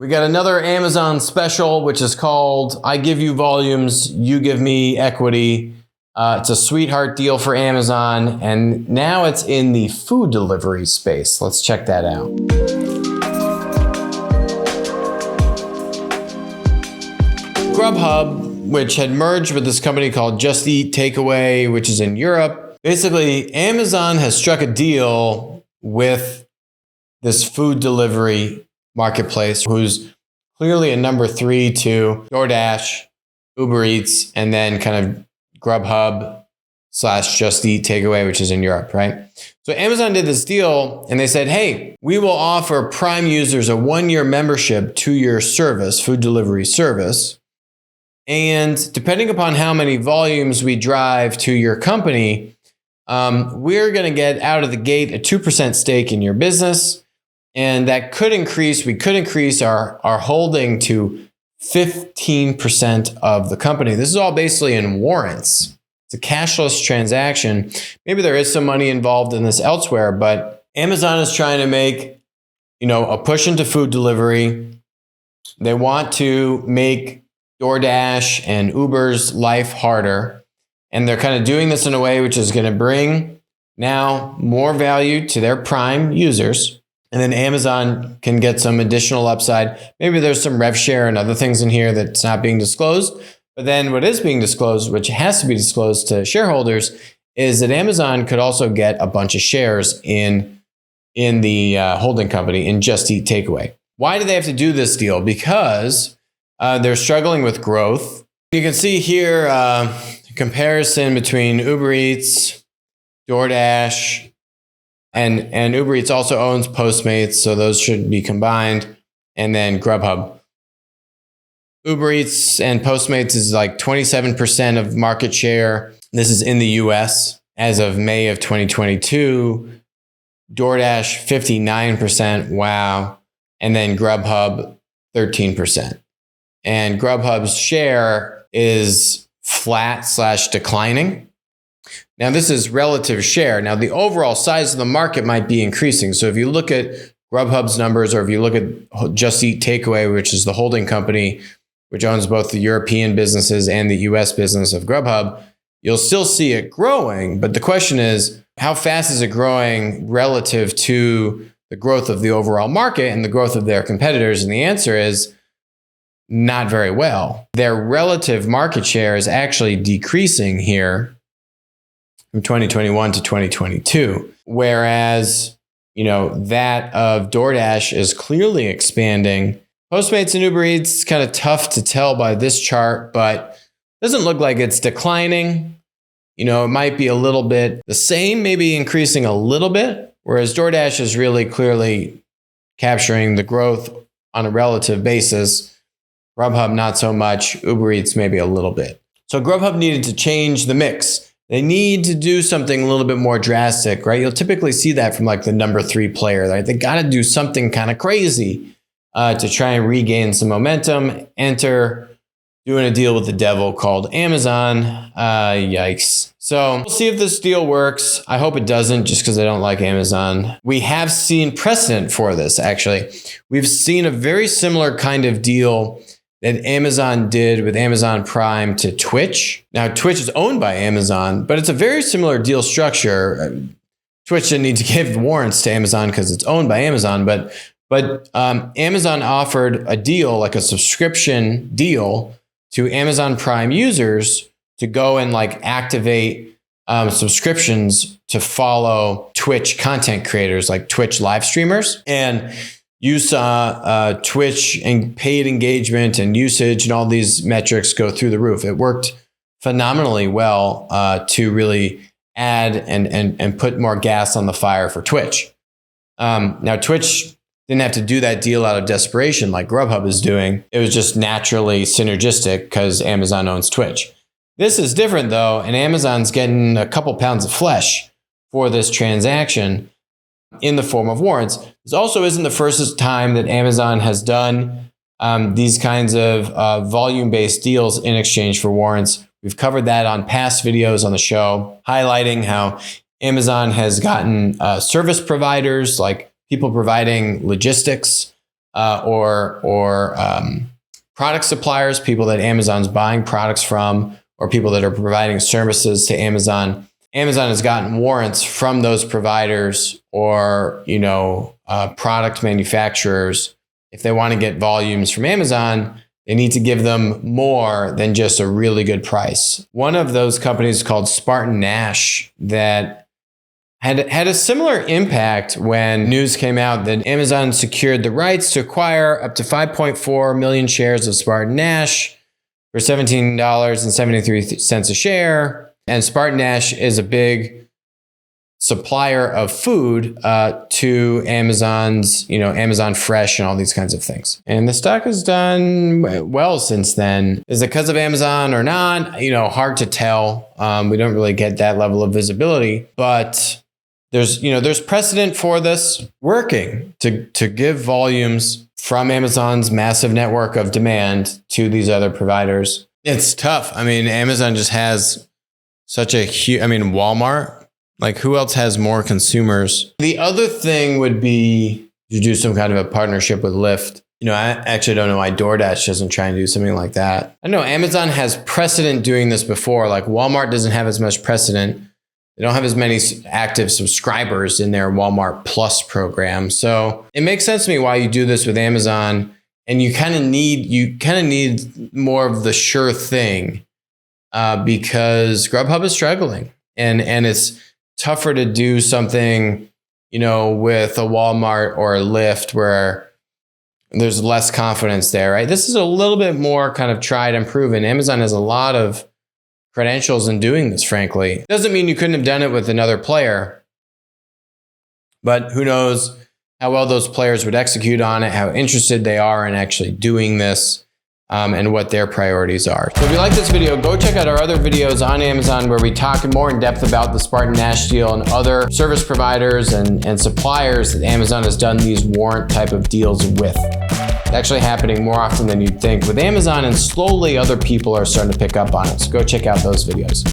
We got another Amazon special, which is called I Give You Volumes, You Give Me Equity. It's a sweetheart deal for Amazon, and now it's in the food delivery space. Let's check that out. Grubhub, which had merged with this company called Just Eat Takeaway, which is in Europe. Basically, Amazon has struck a deal with this food delivery marketplace, who's clearly a number 3 to DoorDash, Uber Eats, and then kind of Grubhub / Just Eat Takeaway, which is in Europe, right? So Amazon did this deal and they said, hey, we will offer Prime users a 1-year membership to your service, food delivery service. And depending upon how many volumes we drive to your company, we're going to get out of the gate a 2% stake in your business. And that could increase, we could increase our holding to 15% of the company. This is all basically in warrants. It's a cashless transaction. Maybe there is some money involved in this elsewhere, but Amazon is trying to make, a push into food delivery. They want to make DoorDash and Uber's life harder. And they're kind of doing this in a way which is going to bring now more value to their Prime users. And then Amazon can get some additional upside. Maybe there's some rev share and other things in here that's not being disclosed. But then what is being disclosed, which has to be disclosed to shareholders, is that Amazon could also get a bunch of shares in the holding company in Just Eat Takeaway. Why do they have to do this deal? Because they're struggling with growth. You can see here a comparison between Uber Eats, DoorDash, and Uber Eats also owns Postmates, so those should be combined, and then Grubhub. Uber Eats and Postmates is like 27% of market share. This is in the US as of May of 2022. DoorDash, 59%. Wow. And then Grubhub, 13%. And Grubhub's share is flat / declining. Now, this is relative share. Now, the overall size of the market might be increasing. So if you look at Grubhub's numbers, or if you look at Just Eat Takeaway, which is the holding company, which owns both the European businesses and the US business of Grubhub, you'll still see it growing. But the question is, how fast is it growing relative to the growth of the overall market and the growth of their competitors? And the answer is not very well. Their relative market share is actually decreasing here from 2021 to 2022, whereas that of DoorDash is clearly expanding. Postmates and Uber Eats is kind of tough to tell by this chart, but it doesn't look like it's declining. It might be a little bit the same, maybe increasing a little bit, whereas DoorDash is really clearly capturing the growth on a relative basis. Grubhub, not so much. Uber Eats, maybe a little bit. So Grubhub needed to change the mix. They need to do something a little bit more drastic, right? You'll typically see that from like the number 3 player. Right? They got to do something kind of crazy to try and regain some momentum. Enter doing a deal with the devil called Amazon. Yikes. So we'll see if this deal works. I hope it doesn't, just because I don't like Amazon. We have seen precedent for this, actually. We've seen a very similar kind of deal that Amazon did with Amazon Prime to Twitch. Now, Twitch is owned by Amazon, but it's a very similar deal structure. Twitch didn't need to give warrants to Amazon because it's owned by Amazon, but Amazon offered a deal, like a subscription deal, to Amazon Prime users to go and activate subscriptions to follow Twitch content creators, like Twitch live streamers. And you saw Twitch and paid engagement and usage and all these metrics go through the roof. It worked phenomenally well to really add and put more gas on the fire for Twitch. Now, Twitch didn't have to do that deal out of desperation like Grubhub is doing. It was just naturally synergistic because Amazon owns Twitch. This is different, though, and Amazon's getting a couple pounds of flesh for this transaction in the form of warrants. This also isn't the first time that Amazon has done these kinds of volume-based deals in exchange for warrants. We've covered that on past videos on the show, highlighting how Amazon has gotten service providers, like people providing logistics or product suppliers, people that Amazon's buying products from, or people that are providing services to Amazon. Amazon has gotten warrants from those providers or, product manufacturers. If they want to get volumes from Amazon, they need to give them more than just a really good price. One of those companies is called Spartan Nash that had a similar impact when news came out that Amazon secured the rights to acquire up to 5.4 million shares of Spartan Nash for $17.73 a share. And Spartan Nash is a big supplier of food to Amazon's, Amazon Fresh and all these kinds of things. And the stock has done well since then. Is it because of Amazon or not? Hard to tell. We don't really get that level of visibility, but there's precedent for this working to give volumes from Amazon's massive network of demand to these other providers. It's tough. Amazon just has such a huge, Walmart, like who else has more consumers? The other thing would be to do some kind of a partnership with Lyft. I actually don't know why DoorDash doesn't try and do something like that. I know Amazon has precedent doing this before, like Walmart doesn't have as much precedent. They don't have as many active subscribers in their Walmart Plus program. So it makes sense to me why you do this with Amazon. And you kind of need more of the sure thing because Grubhub is struggling. And it's tougher to do something, with a Walmart or a Lyft where there's less confidence there, right? This is a little bit more kind of tried and proven. Amazon has a lot of credentials in doing this, frankly. Doesn't mean you couldn't have done it with another player, but who knows how well those players would execute on it, how interested they are in actually doing this, and what their priorities are. So if you like this video, go check out our other videos on Amazon where we talk more in depth about the Spartan Nash deal and other service providers and suppliers that Amazon has done these warrant type of deals with. It's actually happening more often than you'd think with Amazon, and slowly other people are starting to pick up on it. So go check out those videos.